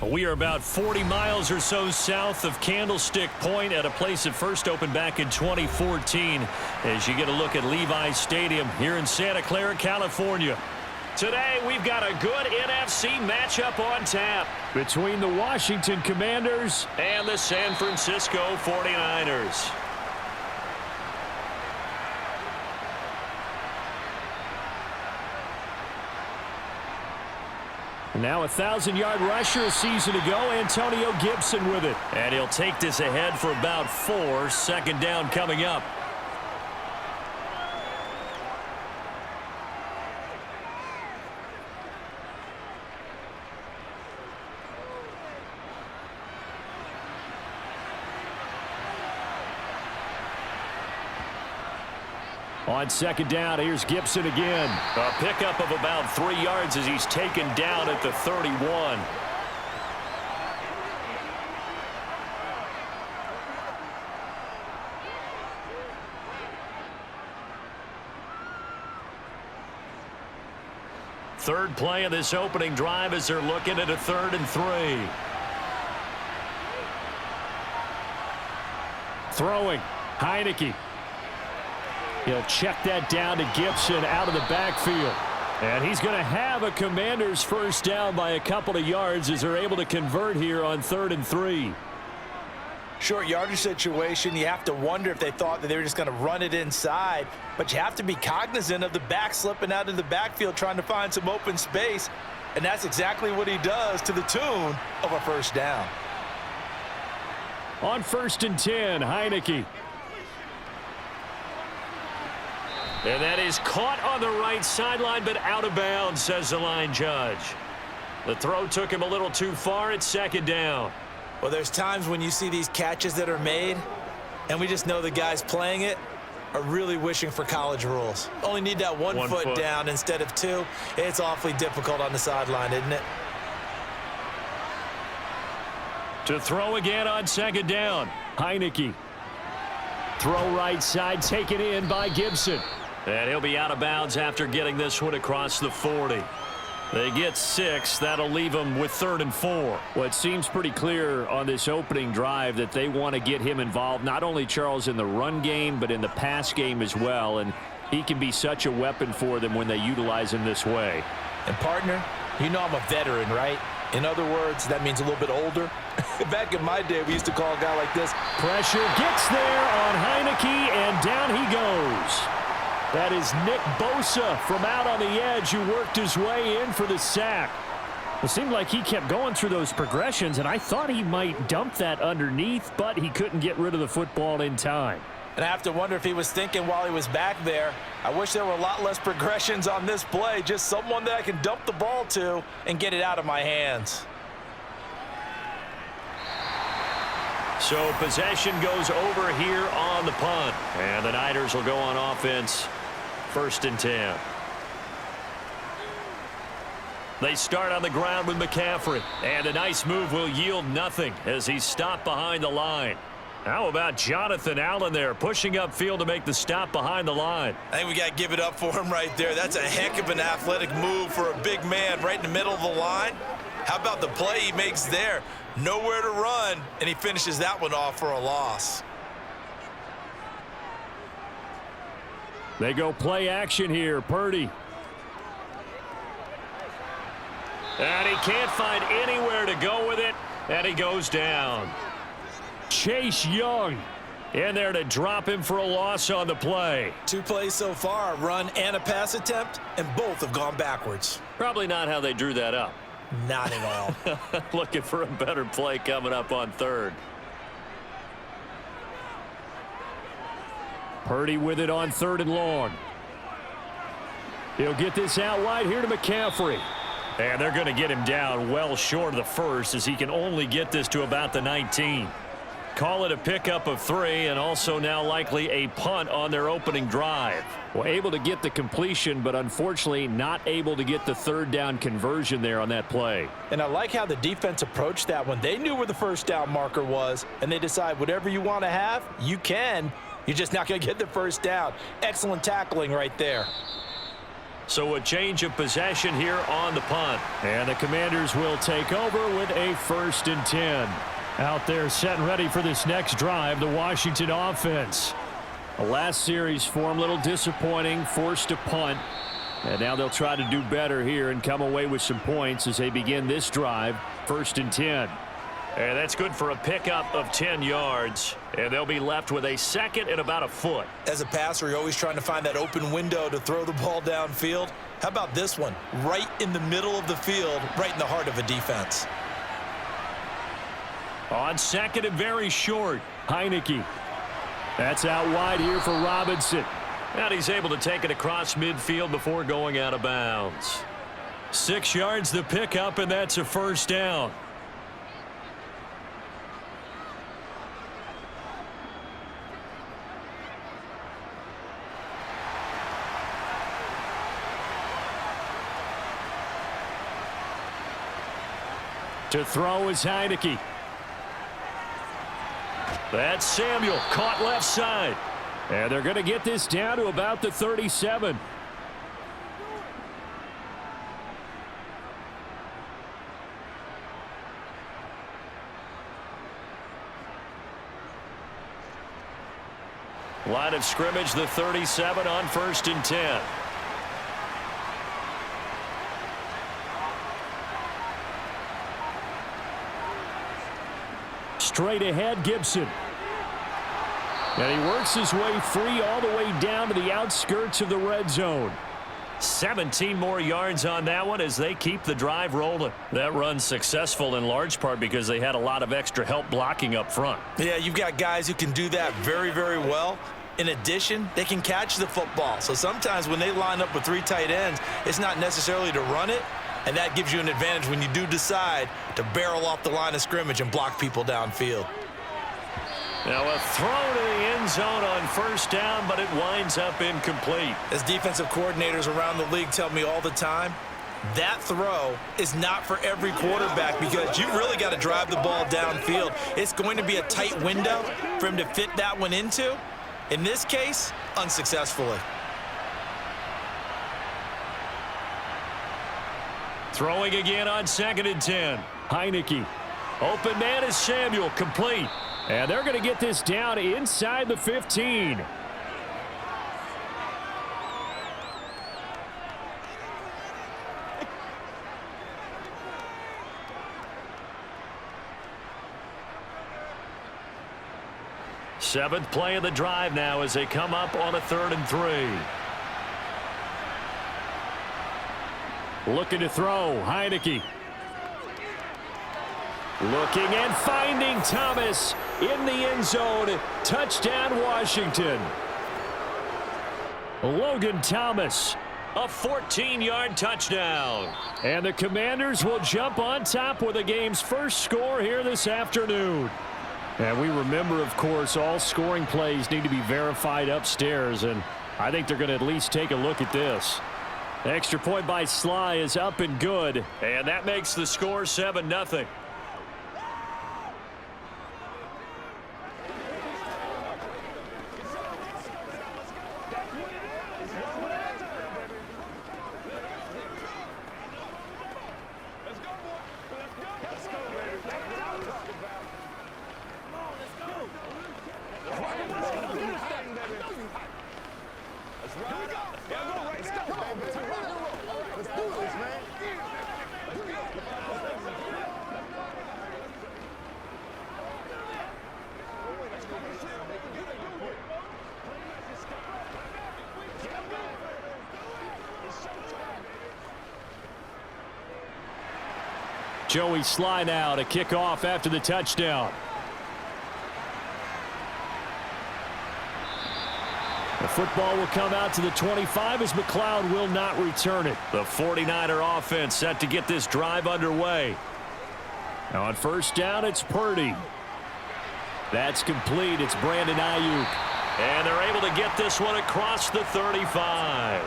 We are about 40 miles or so south of Candlestick Point at a place that first opened back in 2014 as you get a look at Levi's Stadium here in Santa Clara, California. Today, we've got a good NFC matchup on tap between the Washington Commanders and the San Francisco 49ers. Now a 1,000-yard rusher a season ago, Antonio Gibson with it. And he'll take this ahead for about 4. Second down coming up. On second down, here's Gibson again. A pickup of about 3 yards as he's taken down at the 31. Third play of this opening drive as they're looking at a 3rd and 3. Throwing, Heineke. He'll check that down to Gibson out of the backfield. And he's going to have a Commanders first down by a couple of yards as they're able to convert here on 3rd and 3. Short yardage situation. You have to wonder if they thought that they were just going to run it inside. But you have to be cognizant of the back slipping out of the backfield trying to find some open space. And that's exactly what he does to the tune of a first down. On 1st and 10, Heineke. And that is caught on the right sideline, but out of bounds, says the line judge. The throw took him a little too far. It's 2nd down. Well, there's times when you see these catches that are made, and we just know the guys playing it are really wishing for college rules. Only need that one foot down instead of 2. It's awfully difficult on the sideline, isn't it? To throw again on 2nd down, Heineke. Throw right side, taken in by Gibson. And he'll be out of bounds after getting this one across the 40. They get 6. That'll leave them with 3rd and 4. Well, it seems pretty clear on this opening drive that they want to get him involved, not only, Charles, in the run game, but in the pass game as well. And he can be such a weapon for them when they utilize him this way. And, partner, you know I'm a veteran, right? In other words, that means a little bit older. Back in my day, we used to call a guy like this. Pressure gets there on Heineke, and down he goes. That is Nick Bosa from out on the edge who worked his way in for the sack. It seemed like he kept going through those progressions, and I thought he might dump that underneath, but he couldn't get rid of the football in time. And I have to wonder if he was thinking while he was back there, I wish there were a lot less progressions on this play, just someone that I can dump the ball to and get it out of my hands. So possession goes over here on the punt. And the Niners will go on offense. 1st and 10. They start on the ground with McCaffrey. And a nice move will yield nothing as he's stopped behind the line. How about Jonathan Allen there pushing upfield to make the stop behind the line? I think we got to give it up for him right there. That's a heck of an athletic move for a big man right in the middle of the line. How about the play he makes there? Nowhere to run, and he finishes that one off for a loss. They go play action here. Purdy. And he can't find anywhere to go with it, and he goes down. Chase Young in there to drop him for a loss on the play. 2 plays so far, a run and a pass attempt, and both have gone backwards. Probably not how they drew that up. Not at all. Looking for a better play coming up on 3rd. Purdy with it on 3rd and long. He'll get this out wide here to McCaffrey. And they're going to get him down well short of the 1st as he can only get this to about the 19. Call it a pickup of 3 and also now likely a punt on their opening drive. Well, able to get the completion, but unfortunately not able to get the 3rd down conversion there on that play. And I like how the defense approached that one. They knew where the first down marker was, and they decide whatever you want to have, you can. You're just not going to get the first down. Excellent tackling right there. So a change of possession here on the punt. And the Commanders will take over with a 1st and 10. Out there set and ready for this next drive, the Washington offense. The last series for them, a little disappointing, forced to punt. And now they'll try to do better here and come away with some points as they begin this drive, 1st and 10. And that's good for a pickup of 10 yards. And they'll be left with a 2nd and about a foot. As a passer, you're always trying to find that open window to throw the ball downfield. How about this one? Right in the middle of the field, right in the heart of a defense. On 2nd and very short. Heineke. That's out wide here for Robinson. And he's able to take it across midfield before going out of bounds. 6 yards the pickup, and that's a 1st down. To throw is Heineke. That's Samuel, caught left side. And they're going to get this down to about the 37. Line of scrimmage, the 37 on 1st and 10. Straight ahead, Gibson. And he works his way free all the way down to the outskirts of the red zone. 17 more yards on that one as they keep the drive rolling. That run's successful in large part because they had a lot of extra help blocking up front. Yeah, you've got guys who can do that very, very well. In addition, they can catch the football. So sometimes when they line up with 3 tight ends, it's not necessarily to run it, and that gives you an advantage when you do decide to barrel off the line of scrimmage and block people downfield. Now a throw to the end zone on 1st down, but it winds up incomplete. As defensive coordinators around the league tell me all the time, that throw is not for every quarterback because you've really got to drive the ball downfield. It's going to be a tight window for him to fit that one into. In this case, unsuccessfully. Throwing again on 2nd and 10. Heineke. Open man is Samuel, complete. And they're going to get this down inside the 15. Seventh play of the drive now as they come up on a 3rd and 3. Looking to throw, Heineke. Looking and finding Thomas in the end zone. Touchdown, Washington. Logan Thomas. A 14-yard touchdown. And the Commanders will jump on top with the game's first score here this afternoon. And we remember, of course, all scoring plays need to be verified upstairs, and I think they're going to at least take a look at this. Extra point by Sly is up and good. And that makes the score 7-0. Joey Sly now to kick off after the touchdown. The football will come out to the 25 as McLeod will not return it. The 49er offense set to get this drive underway. Now on 1st down, it's Purdy. That's complete. It's Brandon Ayuk. And they're able to get this one across the 35.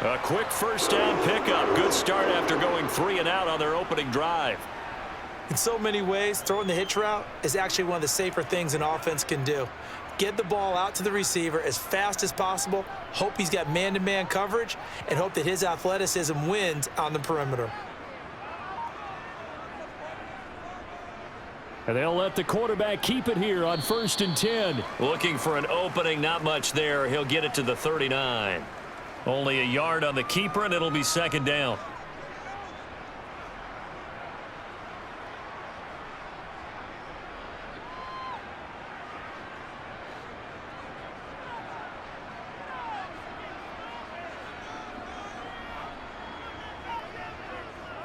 A quick 1st down pickup. Good start after going 3 and out on their opening drive. In so many ways, throwing the hitch route is actually one of the safer things an offense can do. Get the ball out to the receiver as fast as possible. Hope he's got man-to-man coverage and hope that his athleticism wins on the perimeter. And they'll let the quarterback keep it here on 1st and 10. Looking for an opening, not much there. He'll get it to the 39. Only a yard on the keeper, and it'll be 2nd down.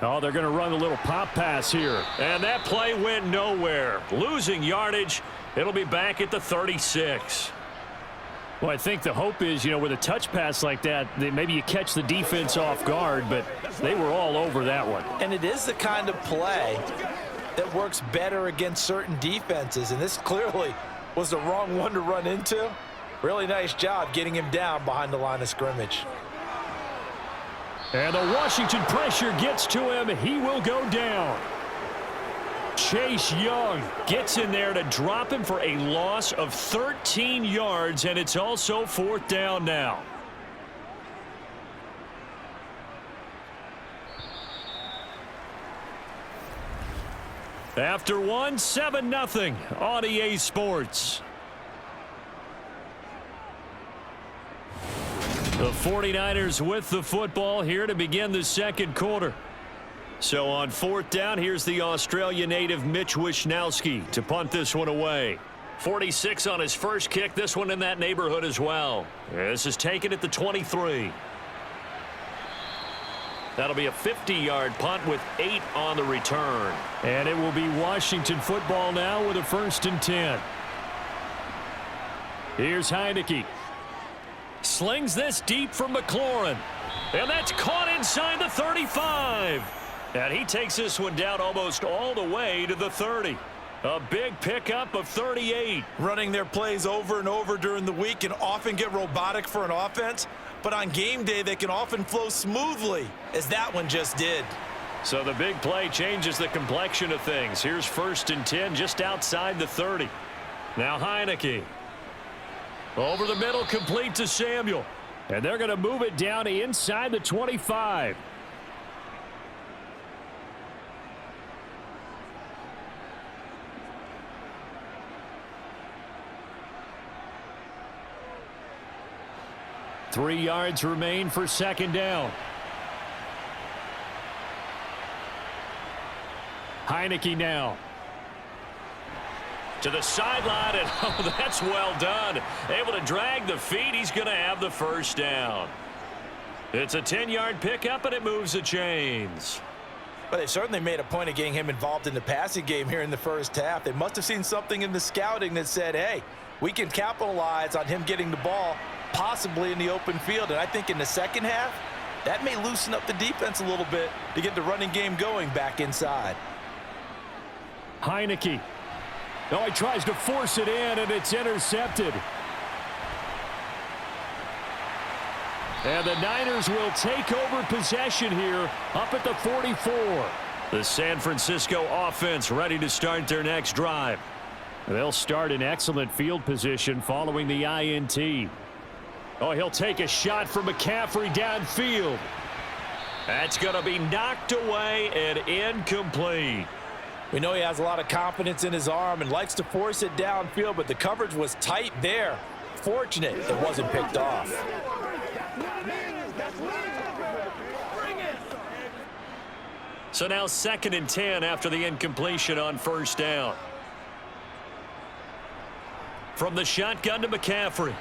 Oh, they're going to run a little pop pass here. And that play went nowhere. Losing yardage. It'll be back at the 36. Well, I think the hope is, with a touch pass like that, maybe you catch the defense off guard, but they were all over that one. And it is the kind of play that works better against certain defenses, and this clearly was the wrong one to run into. Really nice job getting him down behind the line of scrimmage. And the Washington pressure gets to him. He will go down. Chase Young gets in there to drop him for a loss of 13 yards, and it's also 4th down now. After one, 7-0 on EA Sports. The 49ers with the football here to begin the 2nd quarter. So on 4th down, here's the Australia native Mitch Wishnowsky to punt this one away. 46 on his first kick, this one in that neighborhood as well. This is taken at the 23. That'll be a 50-yard punt with 8 on the return. And it will be Washington football now with a 1st and 10. Here's Heineke. Slings this deep from McLaurin. And that's caught inside the 35. And he takes this one down almost all the way to the 30. A big pickup of 38. Running their plays over and over during the week can often get robotic for an offense, but on game day they can often flow smoothly, as that one just did. So the big play changes the complexion of things. Here's 1st and 10 just outside the 30. Now Heineke. Over the middle, complete to Samuel. And they're going to move it down inside the 25. Three yards remain for 2nd down. Heineke now. To the sideline, and oh, that's well done. Able to drag the feet. He's going to have the 1st down. It's a 10-yard pickup, and it moves the chains. But they certainly made a point of getting him involved in the passing game here in the first half. They must have seen something in the scouting that said, hey, we can capitalize on him getting the ball possibly in the open field. And I think in the second half, that may loosen up the defense a little bit to get the running game going back inside. Heineke. No, he tries to force it in, and it's intercepted. And the Niners will take over possession here up at the 44. The San Francisco offense ready to start their next drive. They'll start in excellent field position following the INT. Oh, he'll take a shot from McCaffrey downfield. That's going to be knocked away and incomplete. We know he has a lot of confidence in his arm and likes to force it downfield, but the coverage was tight there. Fortunate it wasn't picked off. So now 2nd and 10 after the incompletion on 1st down. From the shotgun to McCaffrey.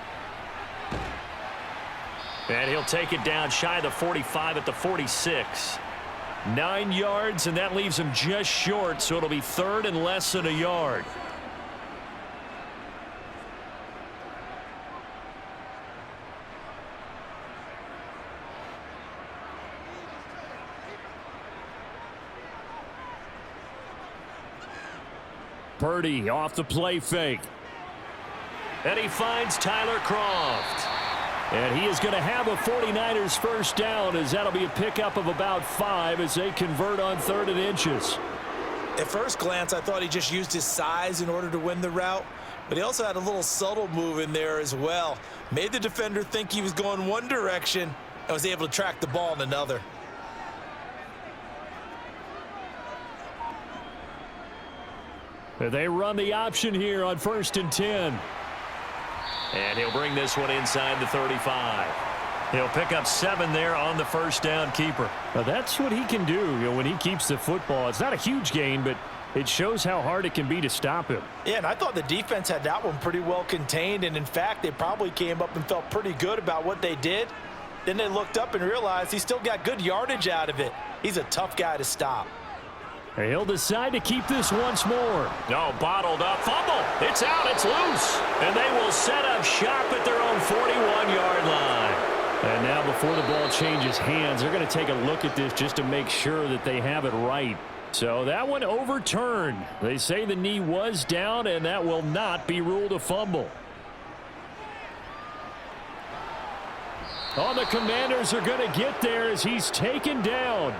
And he'll take it down shy of the 45 at the 46. 9 yards, and that leaves him just short, so it'll be 3rd and less than a yard. Purdy off the play fake. And he finds Tyler Kroft. And he is going to have a 49ers 1st down, as that'll be a pickup of about 5 as they convert on 3rd and inches. At first glance, I thought he just used his size in order to win the route, But he also had a little subtle move in there as well. Made the defender think he was going one direction and was able to track the ball in another. They run the option here on 1st and 10. And he'll bring this one inside the 35. He'll pick up 7 there on the first down keeper. Now that's what he can do, when he keeps the football. It's not a huge gain, but it shows how hard it can be to stop him. Yeah, and I thought the defense had that one pretty well contained, and in fact, they probably came up and felt pretty good about what they did. Then they looked up and realized he still got good yardage out of it. He's a tough guy to stop. He'll decide to keep this once more. No, bottled up. Fumble. It's out. It's loose. And they will set up shop at their own 41-yard line. And now before the ball changes hands, they're going to take a look at this just to make sure that they have it right. So that one overturned. They say the knee was down, and that will not be ruled a fumble. Oh, the Commanders are going to get there as he's taken down.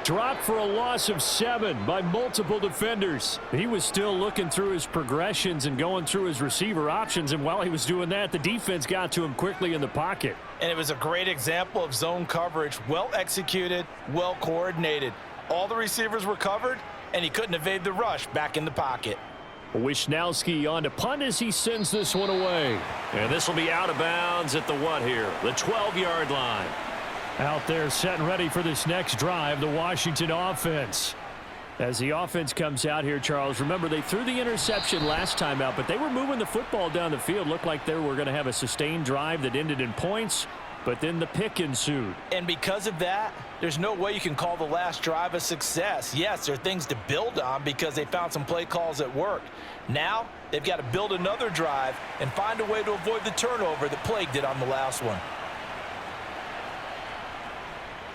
Dropped for a loss of 7 by multiple defenders. He was still looking through his progressions and going through his receiver options, and while he was doing that, the defense got to him quickly in the pocket. And it was a great example of zone coverage. Well executed, well coordinated. All the receivers were covered, and he couldn't evade the rush back in the pocket. Wisnowski on to punt as he sends this one away. And this will be out of bounds at the what here? The 12-yard line. Out there set and ready for this next drive, the Washington offense. As the offense comes out here, Charles, remember they threw the interception last time out, but they were moving the football down the field. Looked like they were going to have a sustained drive that ended in points, but then the pick ensued. And because of that, there's no way you can call the last drive a success. Yes, there are things to build on because they found some play calls that worked. Now, they've got to build another drive and find a way to avoid the turnover that plagued it on the last one.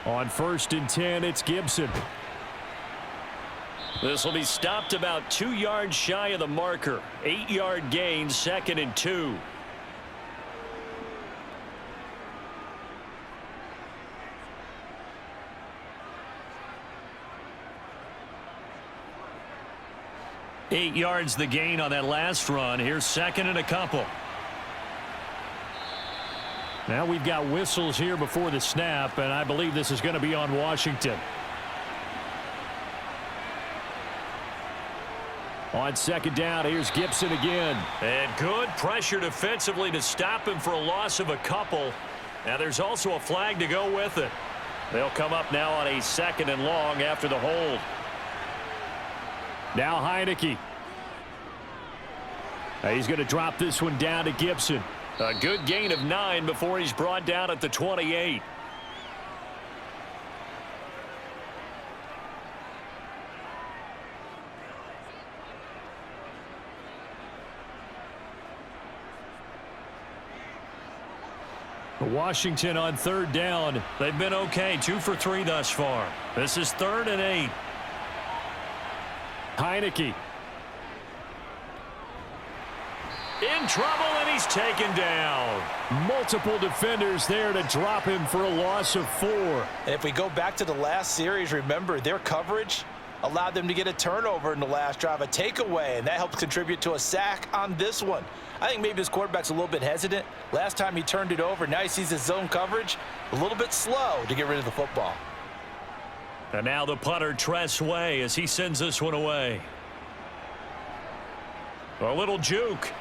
On 1st and 10, it's Gibson. This will be stopped about 2 yards shy of the marker. 8-yard gain, 2nd and 2. Eight yards the gain on that last run. Here's 2nd and a couple. Now we've got whistles here before the snap, and I believe this is going to be on Washington. On 2nd down, here's Gibson again. And good pressure defensively to stop him for a loss of a couple. Now there's also a flag to go with it. They'll come up now on a 2nd and long after the hold. Now Heineke. He's going to drop this one down to Gibson. A good gain of 9 before he's brought down at the 28. Washington on 3rd down. They've been okay, 2 for 3 thus far. This is 3rd and 8. Heineke. In trouble, and he's taken down. Multiple defenders there to drop him for a loss of 4. And if we go back to the last series, remember, their coverage allowed them to get a turnover in the last drive, a takeaway, and that helped contribute to a sack on this one. I think maybe this quarterback's a little bit hesitant. Last time he turned it over, now he sees his zone coverage a little bit slow to get rid of the football. And now the punter, Tress Way, as he sends this one away. A little juke.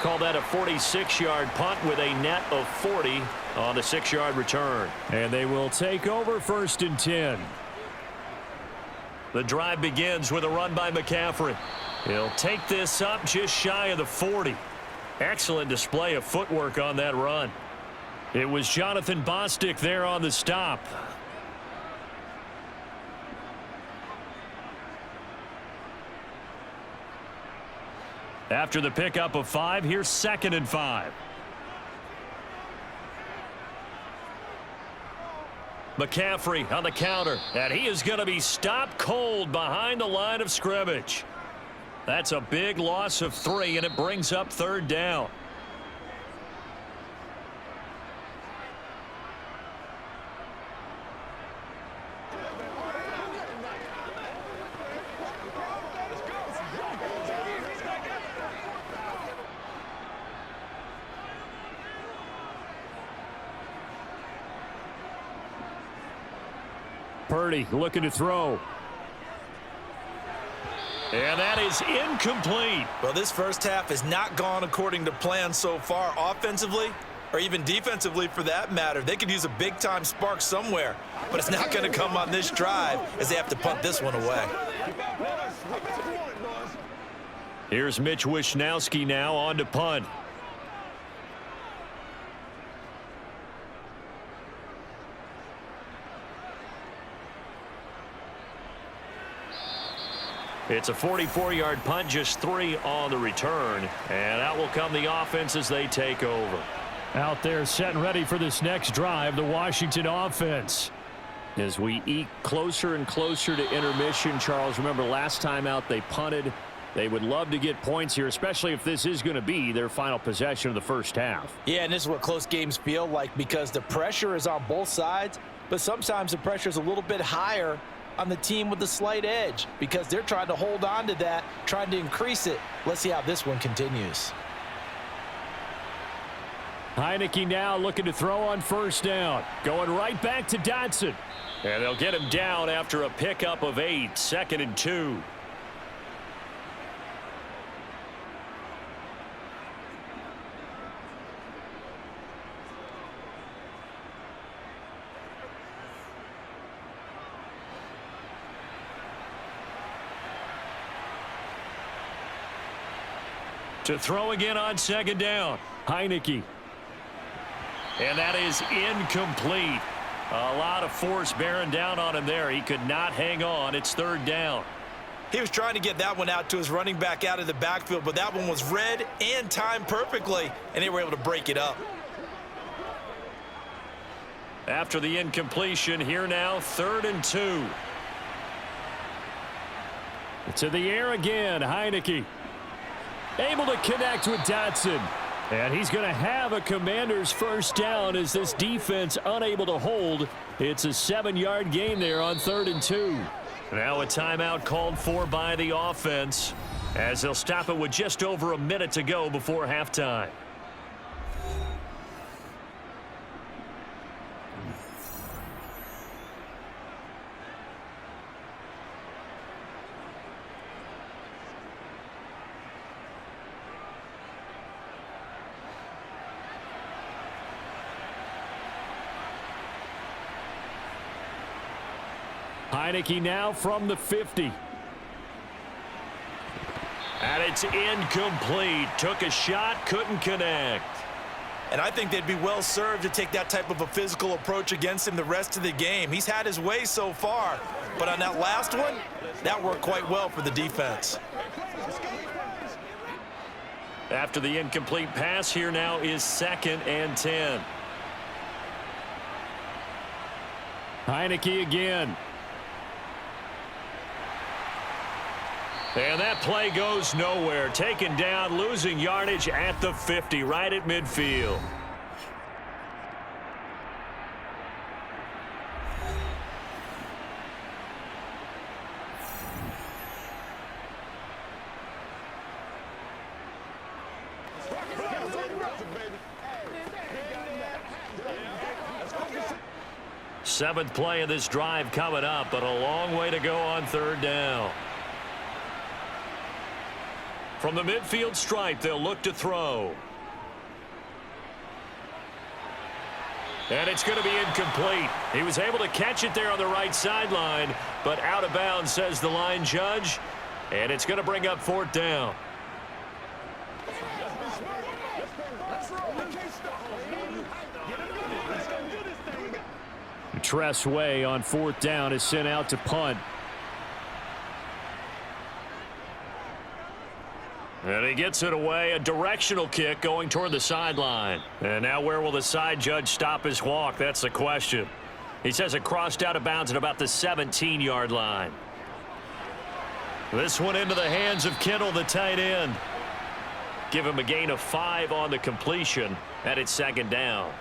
Call that a 46-yard punt with a net of 40 on the 6-yard return. And they will take over 1st and 10. The drive begins with a run by McCaffrey. He'll take this up just shy of the 40. Excellent display of footwork on that run. It was Jonathan Bostic there on the stop. After the pickup of 5, here's 2nd and 5. McCaffrey on the counter, and he is going to be stopped cold behind the line of scrimmage. That's a big loss of 3, and it brings up 3rd down. Purdy looking to throw. And that is incomplete. Well, this first half has not gone according to plan so far offensively or even defensively for that matter. They could use a big-time spark somewhere, but it's not going to come on this drive as they have to punt this one away. Here's Mitch Wishnowski now on to punt. It's a 44-yard punt, just 3 on the return. And out will come the offense as they take over. Out there set and ready for this next drive, the Washington offense. As we eke closer and closer to intermission, Charles, remember last time out they punted. They would love to get points here, especially if this is going to be their final possession of the first half. Yeah, and this is what close games feel like because the pressure is on both sides, but sometimes the pressure is a little bit higher on the team with the slight edge because they're trying to hold on to that, trying to increase it. Let's see how this one continues. Heineke now looking to throw on first down. Going right back to Dotson. And they'll get him down after a pickup of 8, 2nd and 2. To throw again on 2nd down. Heineke. And that is incomplete. A lot of force bearing down on him there. He could not hang on. It's 3rd down. He was trying to get that one out to his running back out of the backfield, but that one was read and timed perfectly, and they were able to break it up. After the incompletion, here now, 3rd and 2. To the air again, Heineke. Able to connect with Dotson. And he's going to have a Commanders first down as this defense unable to hold. It's a 7-yard gain there on 3rd and 2. Now a timeout called for by the offense as they'll stop it with just over a minute to go before halftime. Heineke now from the 50. And it's incomplete. Took a shot, couldn't connect. And I think they'd be well served to take that type of a physical approach against him the rest of the game. He's had his way so far, but on that last one, that worked quite well for the defense. After the incomplete pass, here now is 2nd and 10. Heineke again. And that play goes nowhere. Taken down, losing yardage at the 50, right at midfield. Seventh play of this drive coming up, but a long way to go on 3rd down. From the midfield stripe, they'll look to throw. And it's going to be incomplete. He was able to catch it there on the right sideline, but out of bounds, says the line judge. And it's going to bring up 4th down. Tress Way on 4th down is sent out to punt. And he gets it away, a directional kick going toward the sideline. And now where will the side judge stop his walk? That's the question. He says it crossed out of bounds at about the 17-yard line. This one into the hands of Kittle, the tight end. Give him a gain of 5 on the completion, and it's 2nd down.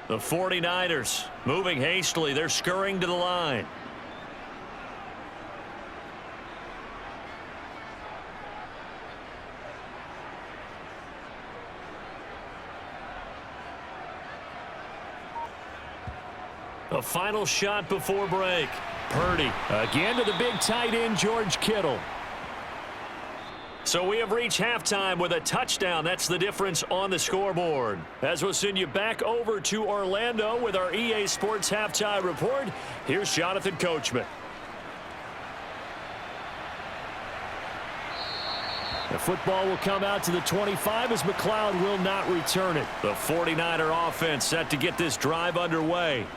The 49ers moving hastily. They're scurrying to the line. A final shot before break. Purdy again to the big tight end, George Kittle. So we have reached halftime with a touchdown. That's the difference on the scoreboard. As we'll send you back over to Orlando with our EA Sports Halftime Report, here's Jonathan Coachman. The football will come out to the 25 as McLeod will not return it. The 49er offense set to get this drive underway.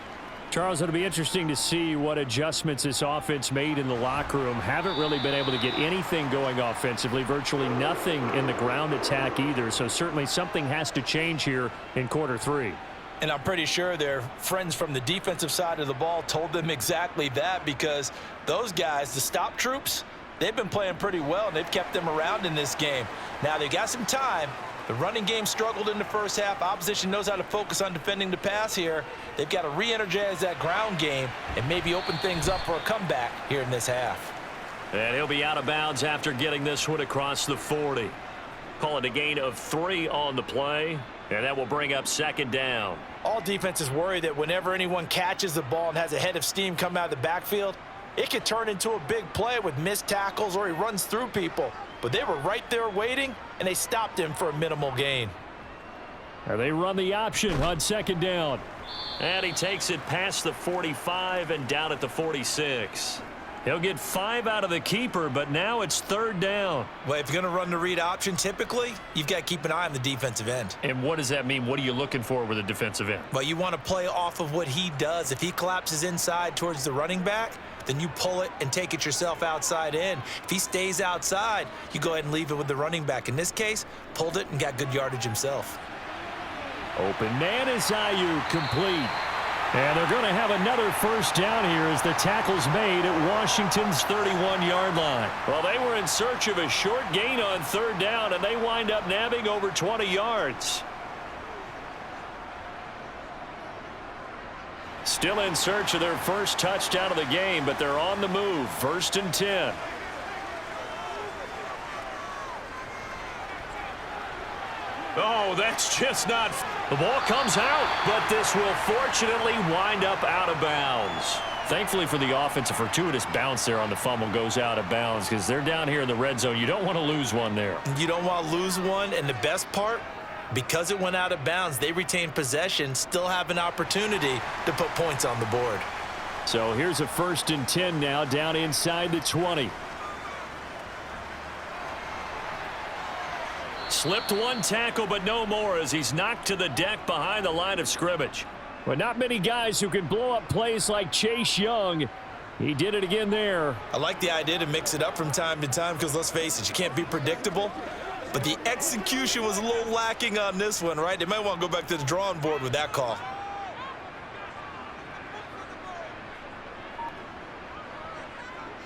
Charles, it'll be interesting to see what adjustments this offense made in the locker room. Haven't really been able to get anything going offensively, virtually nothing in the ground attack either. So certainly something has to change here in quarter three. And I'm pretty sure their friends from the defensive side of the ball told them exactly that, because those guys, the stop troops, they've been playing pretty well, and they've kept them around in this game. Now, they got some time. The running game struggled in the first half. Opposition knows how to focus on defending the pass here. They've got to re-energize that ground game and maybe open things up for a comeback here in this half. And he'll be out of bounds after getting this one across the 40. Call it a gain of 3 on the play, and that will bring up second down. All defenses worry that whenever anyone catches the ball and has a head of steam come out of the backfield, it could turn into a big play with missed tackles or he runs through people. But they were right there waiting, and they stopped him for a minimal gain. Now they run the option on second down. And he takes it past the 45 and down at the 46. He'll get 5 out of the keeper, but now it's third down. Well, if you're going to run the read option, typically, you've got to keep an eye on the defensive end. And what does that mean? What are you looking for with a defensive end? Well, you want to play off of what he does. If he collapses inside towards the running back, then you pull it and take it yourself outside in. If he stays outside, you go ahead and leave it with the running back. In this case, pulled it and got good yardage himself. Open man is Ayuk, complete. And they're going to have another first down here as the tackle's made at Washington's 31-yard line. Well, they were in search of a short gain on third down, and they wind up nabbing over 20 yards. Still in search of their first touchdown of the game, but they're on the move. 1st and 10. Oh, that's just not... The ball comes out, but this will fortunately wind up out of bounds. Thankfully for the offense, a fortuitous bounce there on the fumble goes out of bounds because they're down here in the red zone. You don't want to lose one there. You don't want to lose one, and the best part, because it went out of bounds, they retain possession, still have an opportunity to put points on the board. So here's a 1st and 10 now down inside the 20. Slipped one tackle, but no more as he's knocked to the deck behind the line of scrimmage. But not many guys who can blow up plays like Chase Young. He did it again there. I like the idea to mix it up from time to time because, let's face it, you can't be predictable. But the execution was a little lacking on this one, right? They might want to go back to the drawing board with that call.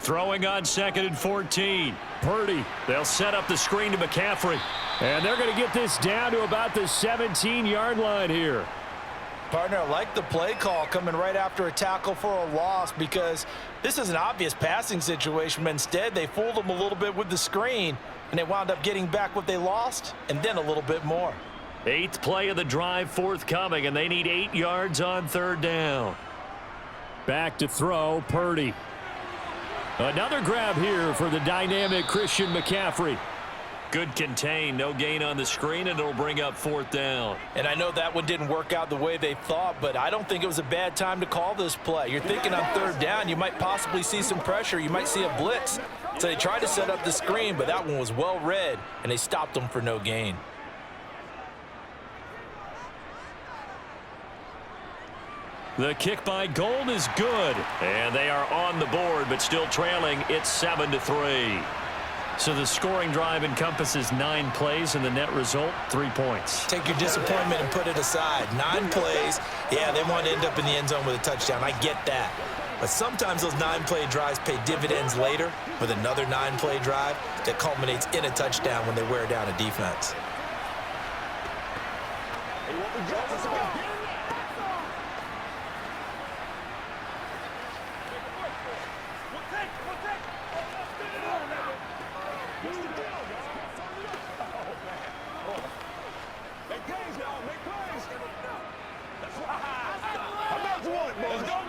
Throwing on 2nd and 14. Purdy. They'll set up the screen to McCaffrey. And they're going to get this down to about the 17-yard line here. Partner, I like the play call coming right after a tackle for a loss because this is an obvious passing situation, but instead they fooled them a little bit with the screen, and they wound up getting back what they lost and then a little bit more. 8th play of the drive forthcoming, and they need 8 yards on third down. Back to throw, Purdy. Another grab here for the dynamic Christian McCaffrey. Good contain, no gain on the screen, and it'll bring up 4th down. And I know that one didn't work out the way they thought, but I don't think it was a bad time to call this play. You're thinking on third down, you might possibly see some pressure. You might see a blitz. So they tried to set up the screen, but that one was well read, and they stopped them for no gain. The kick by Gold is good, and they are on the board, but still trailing. It's 7-3. So the scoring drive encompasses 9 plays, and the net result, 3 points. Take your disappointment and put it aside. 9 plays. Yeah, they want to end up in the end zone with a touchdown. I get that. But sometimes those 9-play drives pay dividends later with another 9-play drive that culminates in a touchdown when they wear down a defense. Let's go.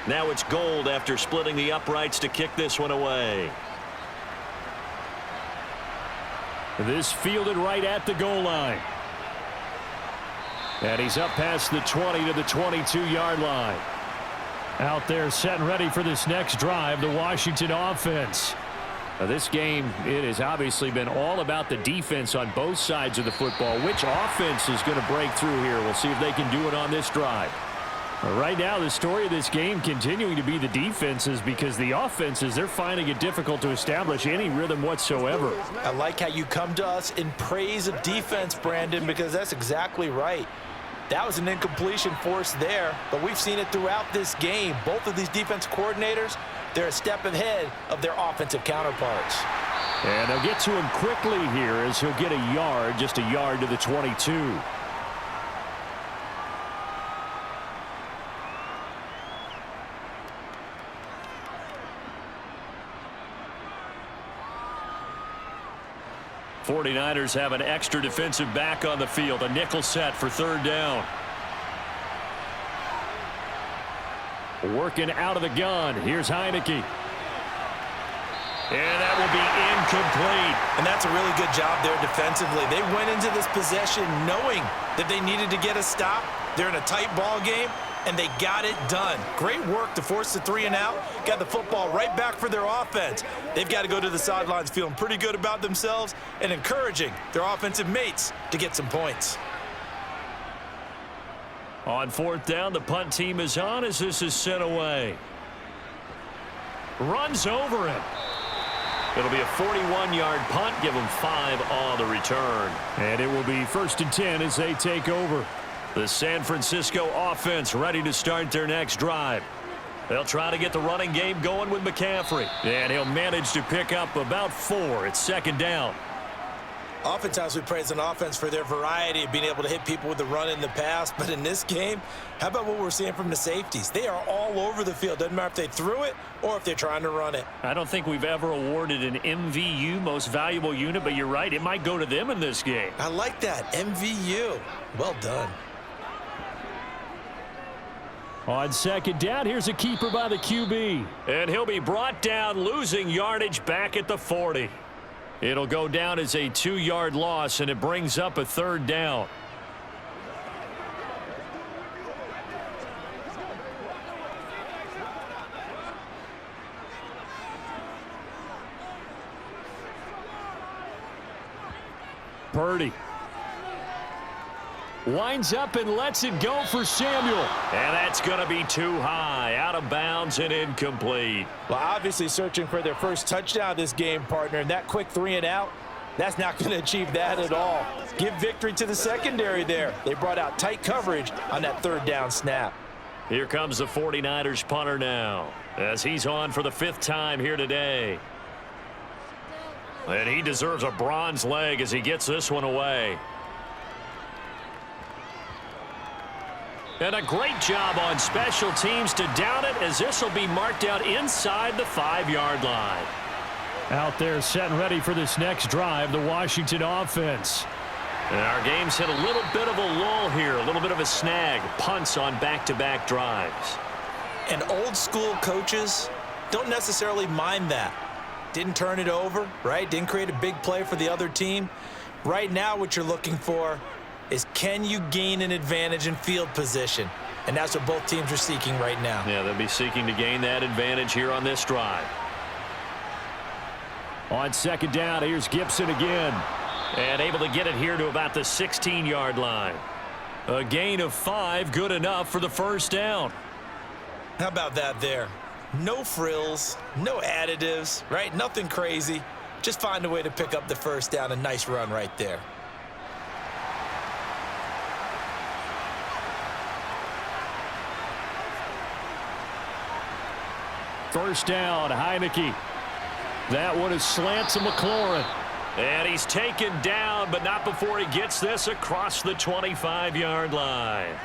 Now it's Gold after splitting the uprights to kick this one away. This fielded right at the goal line. And he's up past the 20 to the 22-yard line. Out there set and ready for this next drive, the Washington offense. Now this game, it has obviously been all about the defense on both sides of the football. Which offense is going to break through here? We'll see if they can do it on this drive. Right now, the story of this game continuing to be the defenses, because the offenses, they're finding it difficult to establish any rhythm whatsoever. I like how you come to us in praise of defense, Brandon, because that's exactly right. That was an incompletion forced there, but we've seen it throughout this game. Both of these defense coordinators, they're a step ahead of their offensive counterparts. And they'll get to him quickly here as he'll get a yard, just a yard to the 22. '49ers have an extra defensive back on the field. A nickel set for third down. Working out of the gun. Here's Heineke. And that will be incomplete. And that's a really good job there defensively. They went into this possession knowing that they needed to get a stop. They're in a tight ball game, and they got it done. Great work to force the 3 and out. Got the football right back for their offense. They've got to go to the sidelines feeling pretty good about themselves and encouraging their offensive mates to get some points. On fourth down, the punt team is on as this is sent away. Runs over him. It'll be a 41-yard punt. Give them 5 on the return. And it will be 1st and 10 as they take over. The San Francisco offense ready to start their next drive. They'll try to get the running game going with McCaffrey. And he'll manage to pick up about 4. It's 2nd down. Oftentimes we praise an offense for their variety of being able to hit people with the run in the pass. But in this game, how about what we're seeing from the safeties? They are all over the field. Doesn't matter if they threw it or if they're trying to run it. I don't think we've ever awarded an MVU, most valuable unit, but you're right. It might go to them in this game. I like that. MVU. Well done. On 2nd down, here's a keeper by the QB. And he'll be brought down, losing yardage back at the 40. It'll go down as a 2-yard loss, and it brings up a 3rd down. Purdy winds up and lets it go for Samuel. And that's going to be too high, out of bounds and incomplete. Well, obviously searching for their first touchdown this game, partner, and that quick 3 and out, that's not going to achieve that at all. Give victory to the secondary there. They brought out tight coverage on that 3rd down snap. Here comes the 49ers punter now, as he's on for the 5th time here today. And he deserves a bronze leg as he gets this one away. And a great job on special teams to down it, as this will be marked out inside the 5-yard line. Out there set and ready for this next drive, the Washington offense. And our game's hit a little bit of a lull here, a little bit of a snag. Punts on back-to-back drives. And old school coaches don't necessarily mind that. Didn't turn it over, right? Didn't create a big play for the other team. Right now what you're looking for is, can you gain an advantage in field position? And that's what both teams are seeking right now. Yeah, they'll be seeking to gain that advantage here on this drive. On 2nd down, here's Gibson again. And able to get it here to about the 16-yard line. A gain of 5, good enough for the 1st down. How about that there? No frills, no additives, right? Nothing crazy. Just find a way to pick up the 1st down. A nice run right there. First down, Heineke. That one is slant to McLaurin. And he's taken down, but not before he gets this across the 25-yard line.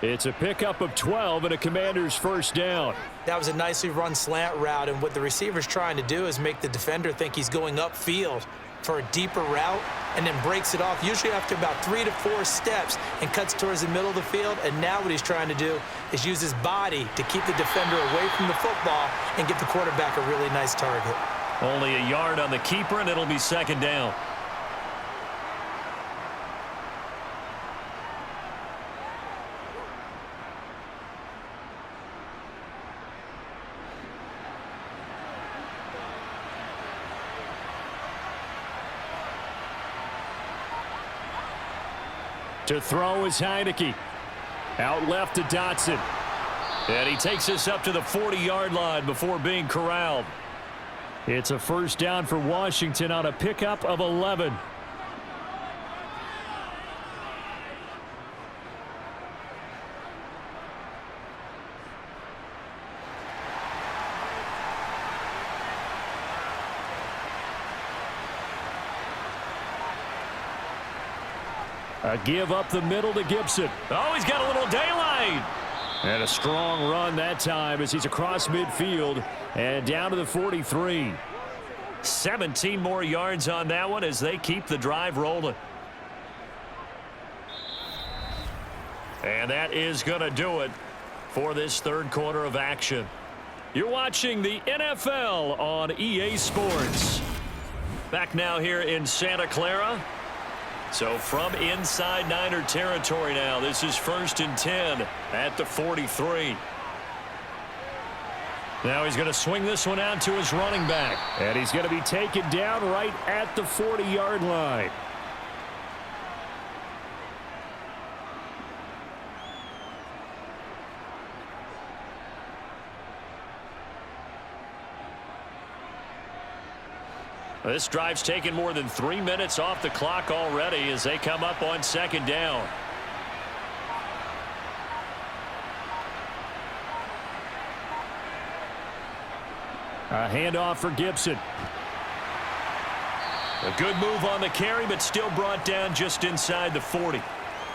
It's a pickup of 12 and a Commander's 1st down. That was a nicely run slant route, and what the receiver's trying to do is make the defender think he's going upfield. for a deeper route and then breaks it off, usually after about 3 to 4 steps, and cuts towards the middle of the field. And now what he's trying to do is use his body to keep the defender away from the football and give the quarterback a really nice target. Only a yard on the keeper, and it'll be second down. To throw is Heineke. Out left to Dotson. And he takes us up to the 40-yard line before being corralled. It's a first down for Washington on a pickup of 11. A give up the middle to Gibson. Oh, he's got a little daylight. And a strong run that time as he's across midfield and down to the 43. 17 more yards on that one as they keep the drive rolling. And that is going to do it for this third quarter of action. You're watching the NFL on EA Sports. Back now here in Santa Clara. So from inside Niner territory now, this is 1st and 10 at the 43. Now he's going to swing this one out to his running back. And he's going to be taken down right at the 40-yard line. This drive's taken more than 3 minutes off the clock already as they come up on second down. A handoff for Gibson. A good move on the carry, but still brought down just inside the 40.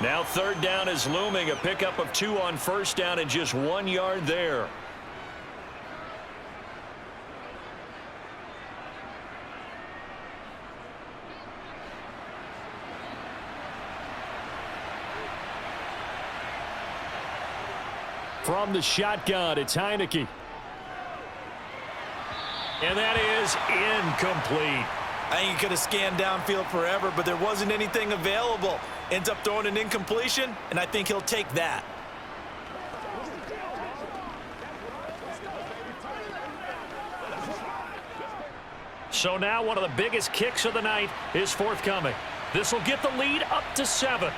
Now third down is looming. A pickup of 2 on first down and just 1 yard there. From the shotgun, it's Heineke. And that is incomplete. I think he could have scanned downfield forever, but there wasn't anything available. Ends up throwing an incompletion, and I think he'll take that. So now one of the biggest kicks of the night is forthcoming. This will get the lead up to 7.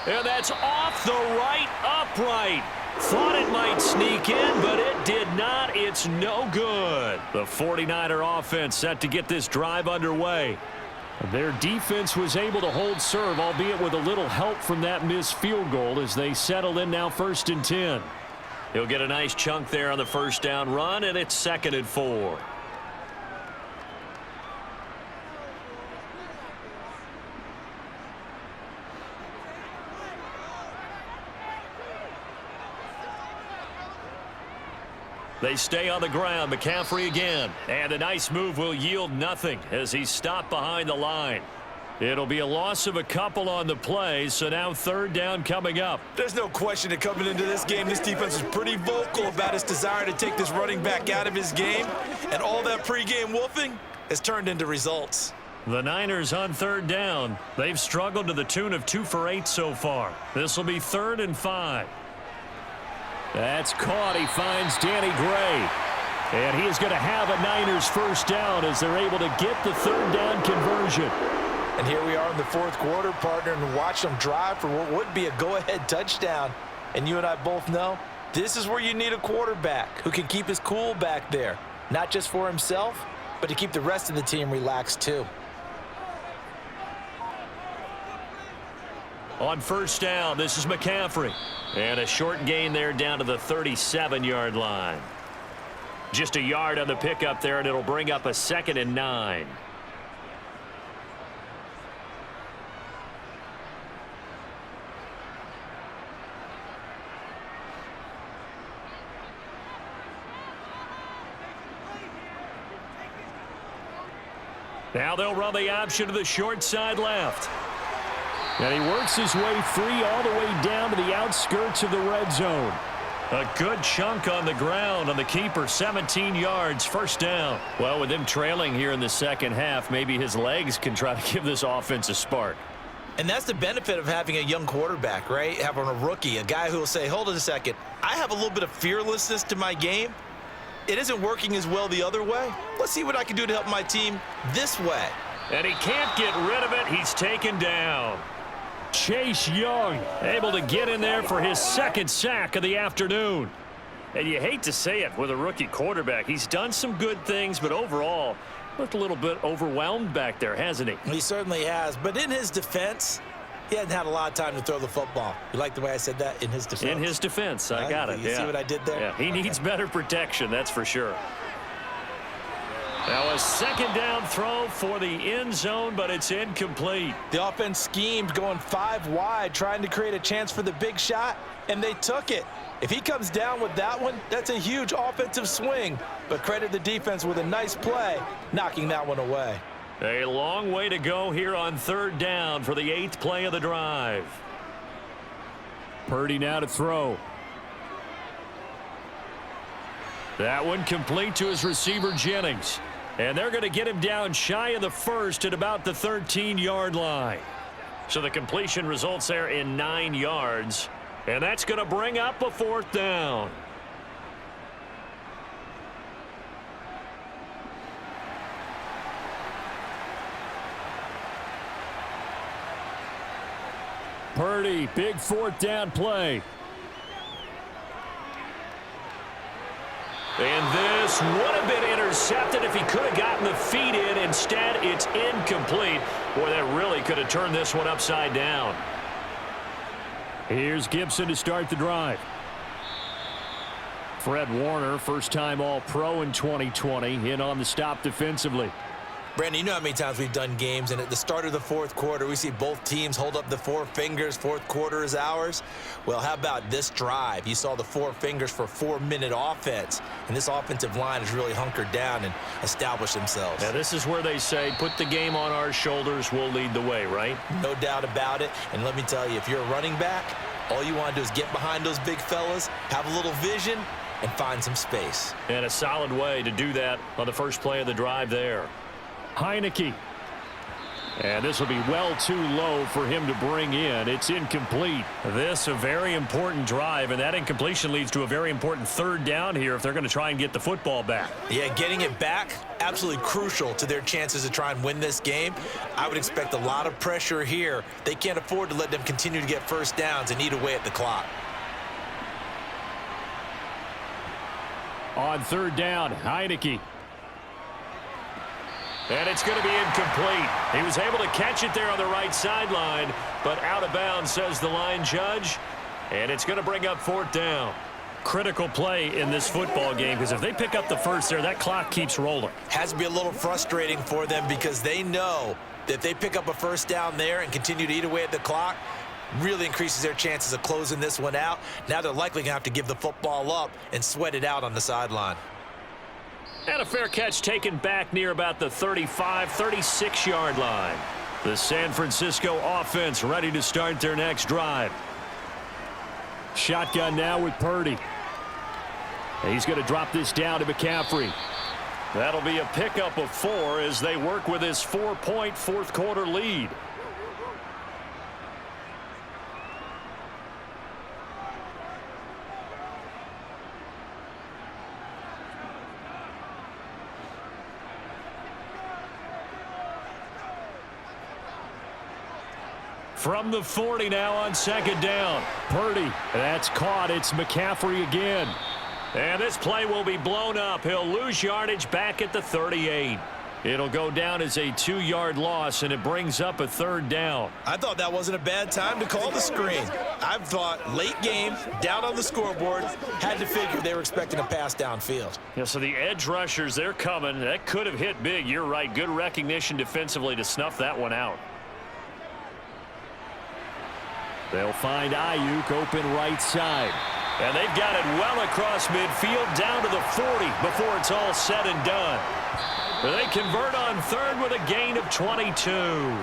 And that's off the right upright. Thought it might sneak in, but it did not. It's no good. The 49er offense set to get this drive underway. Their defense was able to hold serve, albeit with a little help from that missed field goal as they settle in now 1st and 10. He'll get a nice chunk there on the first down run, and it's 2nd and 4. They stay on the ground. McCaffrey again. And a nice move will yield nothing as he's stopped behind the line. It'll be a loss of a couple on the play, so now third down coming up. There's no question that coming into this game, this defense is pretty vocal about its desire to take this running back out of his game. And all that pregame wolfing has turned into results. The Niners on third down. They've struggled to the tune of 2 for 8 so far. This will be 3rd and 5. That's caught. He finds Danny Gray. And he is going to have a Niners first down as they're able to get the third down conversion. And here we are in the 4th quarter, partner, and watch them drive for what would be a go-ahead touchdown. And you and I both know this is where you need a quarterback who can keep his cool back there, not just for himself, but to keep the rest of the team relaxed too. On first down, this is McCaffrey. And a short gain there down to the 37-yard line. Just a yard on the pickup there, and it'll bring up a 2nd and 9. Now they'll run the option to the short side left. And he works his way free all the way down to the outskirts of the red zone. A good chunk on the ground on the keeper, 17 yards, first down. Well, with him trailing here in the second half, maybe his legs can try to give this offense a spark. And that's the benefit of having a young quarterback, right? Having a rookie, a guy who will say, hold on a second, I have a little bit of fearlessness to my game. It isn't working as well the other way. Let's see what I can do to help my team this way. And he can't get rid of it. He's taken down. Chase Young able to get in there for his second sack of the afternoon. And you hate to say it with a rookie quarterback. He's done some good things, but overall, looked a little bit overwhelmed back there, hasn't he? He certainly has. But in his defense, he hadn't had a lot of time to throw the football. You like the way I said that? In his defense? In his defense. I got it. You see what I did there? Yeah, he needs better protection, that's for sure. Now a second down throw for the end zone, but it's incomplete. The offense schemed going 5 wide, trying to create a chance for the big shot, and they took it. If he comes down with that one, that's a huge offensive swing. But credit the defense with a nice play, knocking that one away. A long way to go here on third down for the 8th play of the drive. Purdy now to throw. That one complete to his receiver, Jennings. And they're going to get him down shy of the first at about the 13-yard line. So the completion results there in 9 yards. And that's going to bring up a 4th down. Purdy, big 4th down play. And this would have been intercepted if he could have gotten the feet in. Instead, it's incomplete. Boy, that really could have turned this one upside down. Here's Gibson to start the drive. Fred Warner, first-time All-Pro in 2020, in on the stop defensively. Brandon, you know how many times we've done games, and at the start of the fourth quarter, we see both teams hold up the 4 fingers, fourth quarter is ours. Well, how about this drive? You saw the 4 fingers for 4-minute offense, and this offensive line has really hunkered down and established themselves. Now, this is where they say, put the game on our shoulders, we'll lead the way, right? No doubt about it, and let me tell you, if you're a running back, all you want to do is get behind those big fellas, have a little vision, and find some space. And a solid way to do that on the first play of the drive there. Heineke. And this will be well too low for him to bring in. It's incomplete. This a very important drive, and that incompletion leads to a very important 3rd down here if they're going to try and get the football back. Yeah, getting it back, absolutely crucial to their chances to try and win this game. I would expect a lot of pressure here. They can't afford to let them continue to get first downs and eat away at the clock. On 3rd down, Heineke. And it's going to be incomplete. He was able to catch it there on the right sideline, but out of bounds, says the line judge. And it's going to bring up 4th down. Critical play in this football game, because if they pick up the first there, that clock keeps rolling. Has to be a little frustrating for them because they know that if they pick up a first down there and continue to eat away at the clock, really increases their chances of closing this one out. Now they're likely going to have to give the football up and sweat it out on the sideline. And a fair catch taken back near about the 35, 36-yard line. The San Francisco offense ready to start their next drive. Shotgun now with Purdy. He's going to drop this down to McCaffrey. That'll be a pickup of 4 as they work with his 4-point fourth quarter lead. From the 40 now on 2nd down. Purdy, that's caught. It's McCaffrey again. And this play will be blown up. He'll lose yardage back at the 38. It'll go down as a 2-yard loss, and it brings up a 3rd down. I thought that wasn't a bad time to call the screen. I've thought late game, down on the scoreboard, had to figure they were expecting a pass downfield. Yeah, so the edge rushers, they're coming. That could have hit big. You're right. Good recognition defensively to snuff that one out. They'll find Ayuk open right side. And they've got it well across midfield down to the 40 before it's all said and done. They convert on third with a gain of 22.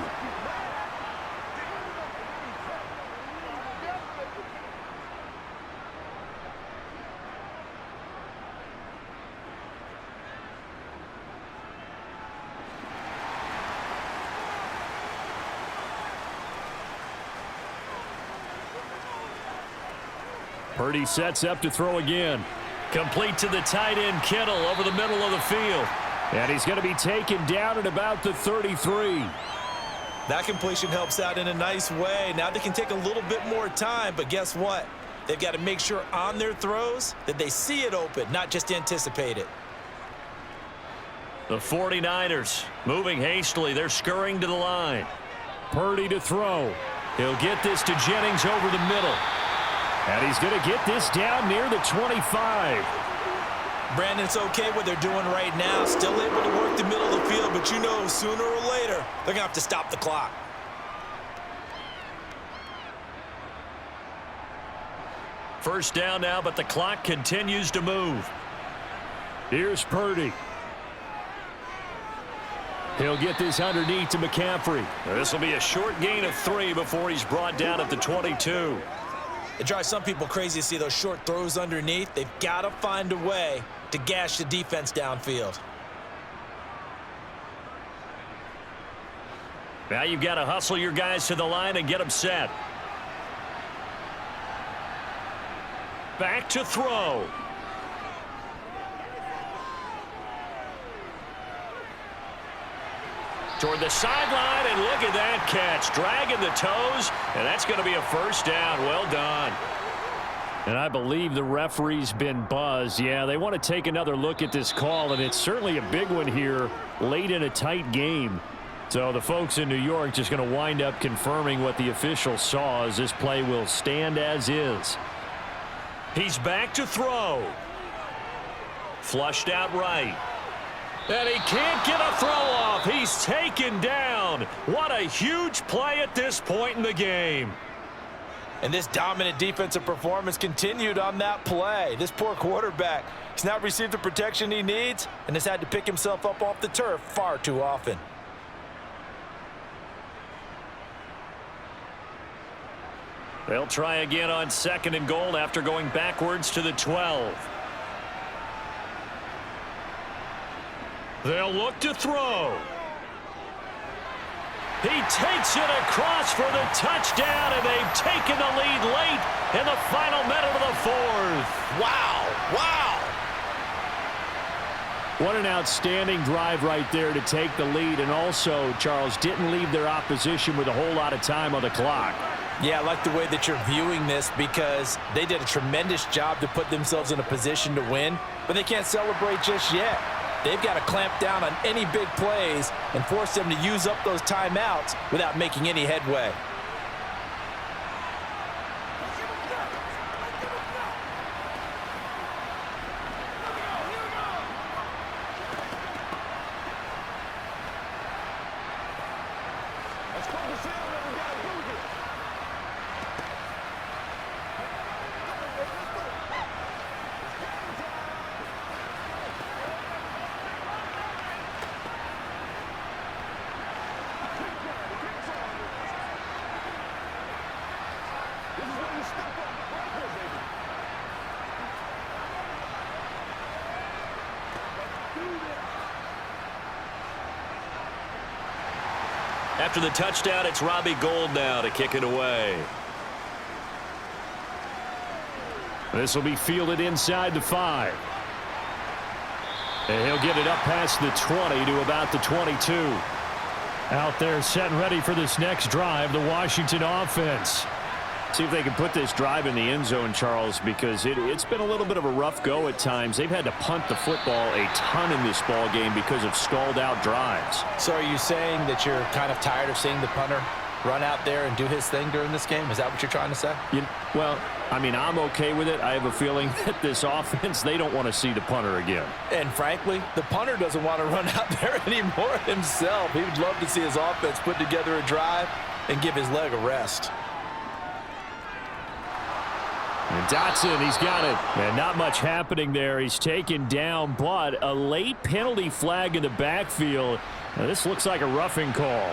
Purdy sets up to throw again. Complete to the tight end, Kittle, over the middle of the field. And he's going to be taken down at about the 33. That completion helps out in a nice way. Now they can take a little bit more time, but guess what? They've got to make sure on their throws that they see it open, not just anticipate it. The 49ers moving hastily. They're scurrying to the line. Purdy to throw. He'll get this to Jennings over the middle. And he's going to get this down near the 25. Brandon, it's okay what they're doing right now. Still able to work the middle of the field, but you know sooner or later they're going to have to stop the clock. First down now, but the clock continues to move. Here's Purdy. He'll get this underneath to McCaffrey. This will be a short gain of 3 before he's brought down at the 22. It drives some people crazy to see those short throws underneath. They've got to find a way to gash the defense downfield. Now you've got to hustle your guys to the line and get them set. Back to throw. Toward the sideline, and look at that catch. Dragging the toes, and that's going to be a first down. Well done. And I believe the referee's been buzzed. Yeah, they want to take another look at this call, and it's certainly a big one here late in a tight game. So the folks in New York just going to wind up confirming what the official saw, as this play will stand as is. He's back to throw. Flushed out right. And he can't get a throw off. He's taken down. What a huge play at this point in the game. And this dominant defensive performance continued on that play. This poor quarterback has not received the protection he needs and has had to pick himself up off the turf far too often. They'll try again on 2nd and goal after going backwards to the 12. They'll look to throw. He takes it across for the touchdown, and they've taken the lead late in the final minute of the 4th. Wow, wow. What an outstanding drive right there to take the lead, and also, Charles, didn't leave their opposition with a whole lot of time on the clock. Yeah, I like the way that you're viewing this, because they did a tremendous job to put themselves in a position to win, but they can't celebrate just yet. They've got to clamp down on any big plays and force them to use up those timeouts without making any headway. After the touchdown, it's Robbie Gould now to kick it away. This will be fielded inside the 5. And he'll get it up past the 20 to about the 22. Out there set and ready for this next drive, the Washington offense. See if they can put this drive in the end zone, Charles, because it's been a little bit of a rough go at times. They've had to punt the football a ton in this ball game because of stalled-out drives. So are you saying that you're kind of tired of seeing the punter run out there and do his thing during this game? Is that what you're trying to say? Well, I mean, I'm okay with it. I have a feeling that this offense, they don't want to see the punter again. And frankly, the punter doesn't want to run out there anymore himself. He would love to see his offense put together a drive and give his leg a rest. And Dotson, he's got it. And not much happening there. He's taken down, but a late penalty flag in the backfield. Now, this looks like a roughing call.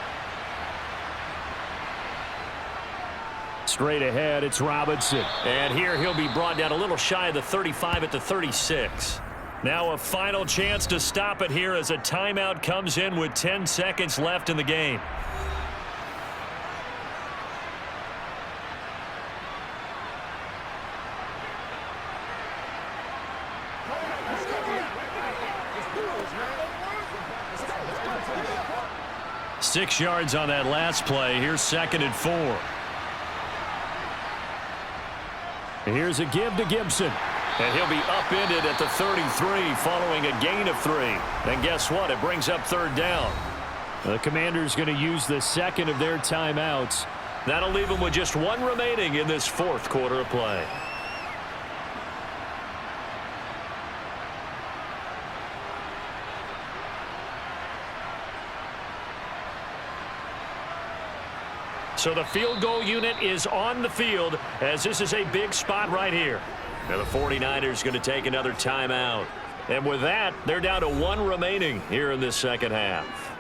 Straight ahead, it's Robinson. And here he'll be brought down a little shy of the 35 at the 36. Now a final chance to stop it here as a timeout comes in with 10 seconds left in the game. Six yards on that last play. Here's 2nd and 4. Here's a give to Gibson. And he'll be upended at the 33 following a gain of 3. And guess what? It brings up 3rd down. The Commanders going to use the second of their timeouts. That'll leave them with just 1 remaining in this 4th quarter of play. So the field goal unit is on the field as this is a big spot right here. Now the 49ers going to take another timeout. And with that, they're down to 1 remaining here in this 2nd half.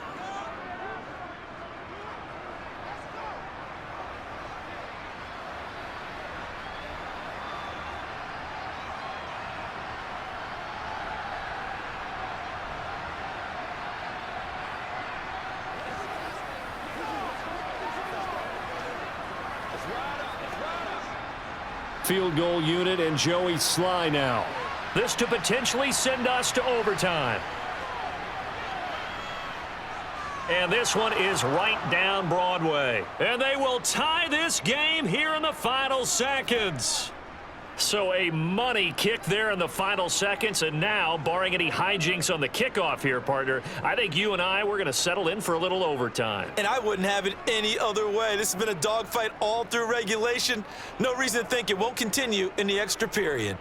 Field goal unit and Joey Sly now. This to potentially send us to overtime. And this one is right down Broadway. And they will tie this game here in the final seconds. So a money kick there in the final seconds. And now, barring any hijinks on the kickoff here, partner, I think you and we're going to settle in for a little overtime. And I wouldn't have it any other way. This has been a dogfight all through regulation. No reason to think it won't continue in the extra period.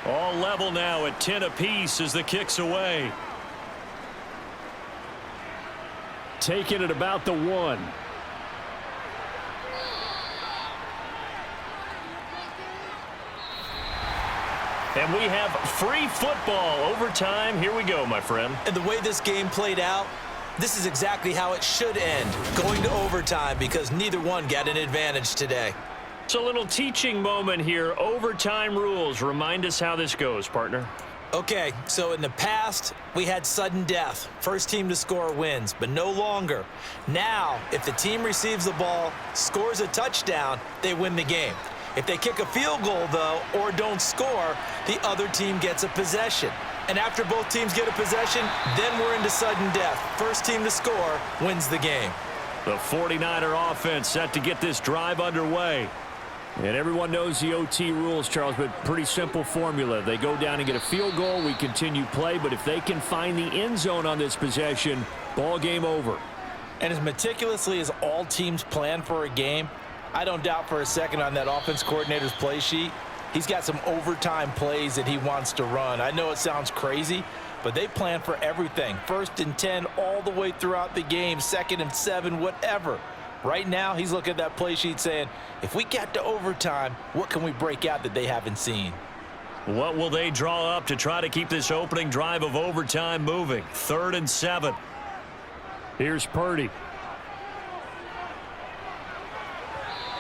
All level now at 10 apiece as the kick's away. Taking it about the 1. And we have free football. Overtime. Here we go, my friend. And the way this game played out, this is exactly how it should end. Going to overtime because neither one got an advantage today. It's a little teaching moment here. Overtime rules. Remind us how this goes, partner. Okay, so in the past, we had sudden death. First team to score wins, but no longer. Now, if the team receives the ball, scores a touchdown, they win the game. If they kick a field goal, though, or don't score, the other team gets a possession. And after both teams get a possession, then we're into sudden death. First team to score wins the game. The 49er offense set to get this drive underway. And everyone knows the OT rules, Charles, but pretty simple formula. They go down and get a field goal, we continue play, but if they can find the end zone on this possession, ball game over. And as meticulously as all teams plan for a game, I don't doubt for a second on that offense coordinator's play sheet, he's got some overtime plays that he wants to run. I know it sounds crazy, but they plan for everything. 1st and 10 all the way throughout the game, 2nd and 7, whatever. Right now, he's looking at that play sheet saying, if we get to overtime, what can we break out that they haven't seen? What will they draw up to try to keep this opening drive of overtime moving? 3rd and 7. Here's Purdy.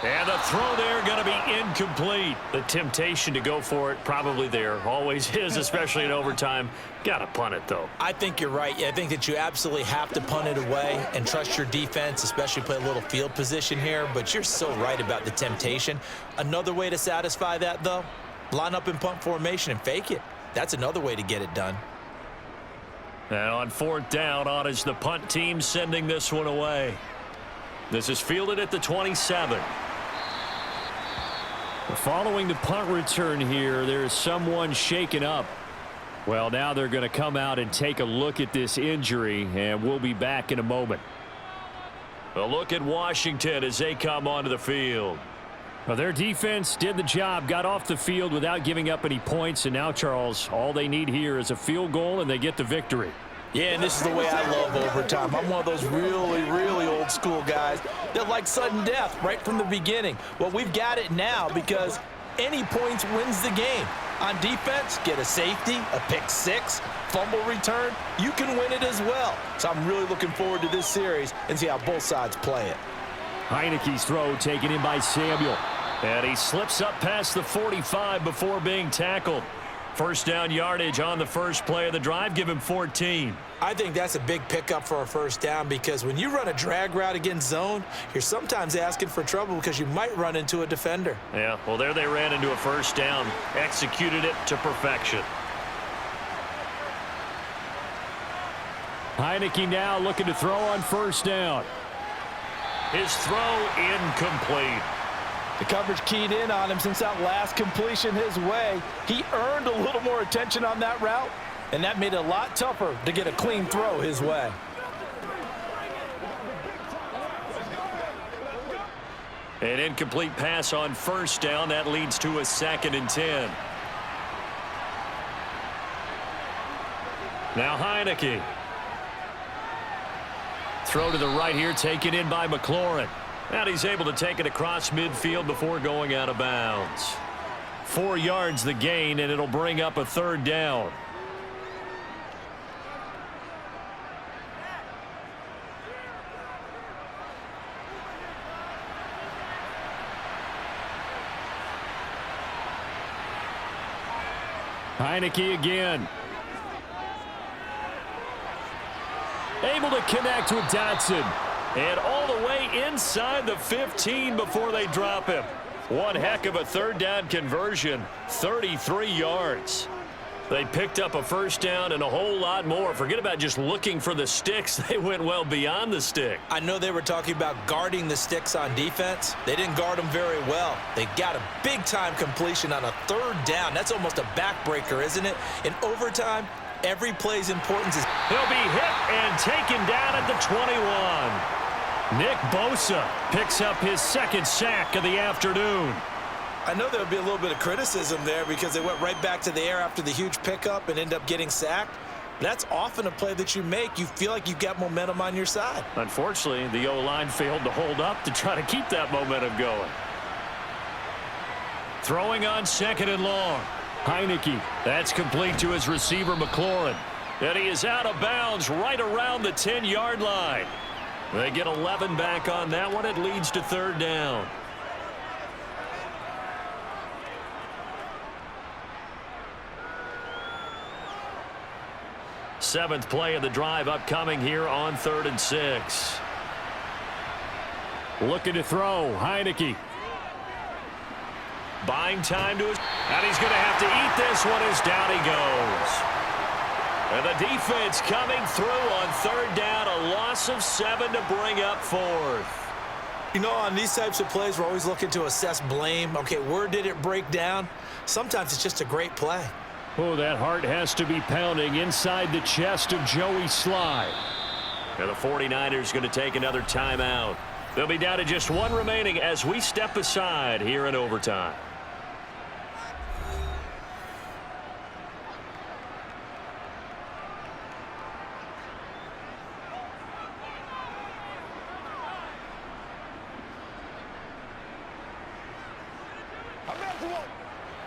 And the throw there going to be incomplete. The temptation to go for it probably there. Always is, especially in overtime. Got to punt it, though. I think you're right. I think that you absolutely have to punt it away and trust your defense, especially play a little field position here. But you're so right about the temptation. Another way to satisfy that, though, line up in punt formation and fake it. That's another way to get it done. And on 4th down, on is the punt team sending this one away. This is fielded at the 27. Following the punt return here, there is someone shaken up. Well, now they're going to come out and take a look at this injury, and we'll be back in a moment. A look at Washington as they come onto the field. Well, their defense did the job, got off the field without giving up any points, and now, Charles, all they need here is a field goal, and they get the victory. Yeah, and this is the way I love overtime. I'm one of those really, really old school guys that like sudden death right from the beginning. Well, we've got it now because any points wins the game. On defense, get a safety, a pick six, fumble return, you can win it as well. So I'm really looking forward to this series and see how both sides play it. Heineke's throw taken in by Samuel. And he slips up past the 45 before being tackled. First down yardage on the first play of the drive. Give him 14. I think that's a big pickup for a first down because when you run a drag route against zone, you're sometimes asking for trouble because you might run into a defender. Yeah, well, there they ran into a first down. Executed it to perfection. Heineke now looking to throw on first down. His throw incomplete. The coverage keyed in on him since that last completion his way. He earned a little more attention on that route, and that made it a lot tougher to get a clean throw his way. An incomplete pass on first down. That leads to a 2nd and 10. Now Heineke. Throw to the right here, taken in by McLaurin. And he's able to take it across midfield before going out of bounds. 4 yards the gain, and it'll bring up a 3rd down. Heineke again. Able to connect with Dotson. And all the way inside the 15 before they drop him. One heck of a 3rd down conversion. 33 yards. They picked up a first down and a whole lot more. Forget about just looking for the sticks. They went well beyond the stick. I know they were talking about guarding the sticks on defense. They didn't guard them very well. They got a big-time completion on a 3rd down. That's almost a backbreaker, isn't it? In overtime, every play's importance is... He'll be hit and taken down at the 21. Nick Bosa picks up his 2nd sack of the afternoon. I know there'll be a little bit of criticism there because they went right back to the air after the huge pickup and end up getting sacked. That's often a play that you make. You feel like you've got momentum on your side. Unfortunately, the O-line failed to hold up to try to keep that momentum going. Throwing on 2nd and long. Heineke. That's complete to his receiver, McLaurin. And he is out of bounds right around the 10-yard line. They get 11 back on that one. It leads to 3rd down. Seventh play of the drive upcoming here on 3rd and 6. Looking to throw. Heineke. Buying time to his... And he's going to have to eat this one as down he goes. And the defense coming through on 3rd down. A loss of 7 to bring up 4th. You know, on these types of plays, we're always looking to assess blame. Okay, where did it break down? Sometimes it's just a great play. Oh, that heart has to be pounding inside the chest of Joey Slye. And the 49ers going to take another timeout. They'll be down to just 1 remaining as we step aside here in overtime.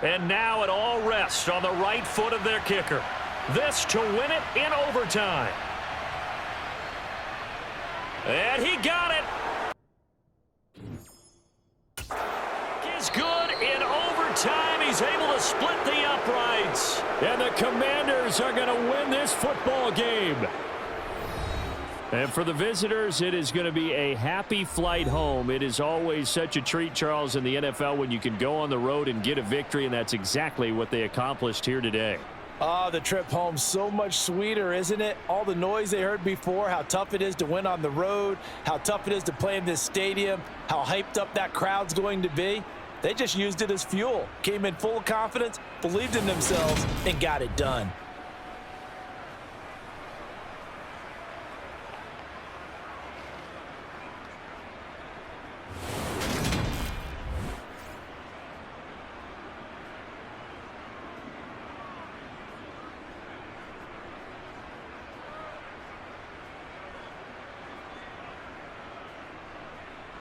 And now it all rests on the right foot of their kicker. This to win it in overtime. And he got it. Is good in overtime. He's able to split the uprights. And the Commanders are going to win this football game. And for the visitors, it is going to be a happy flight home. It is always such a treat, Charles, in the NFL when you can go on the road and get a victory, and that's exactly what they accomplished here today. Oh, the trip home so much sweeter, isn't it? All the noise they heard before, how tough it is to win on the road, how tough it is to play in this stadium, how hyped up that crowd's going to be. They just used it as fuel, came in full of confidence, believed in themselves, and got it done.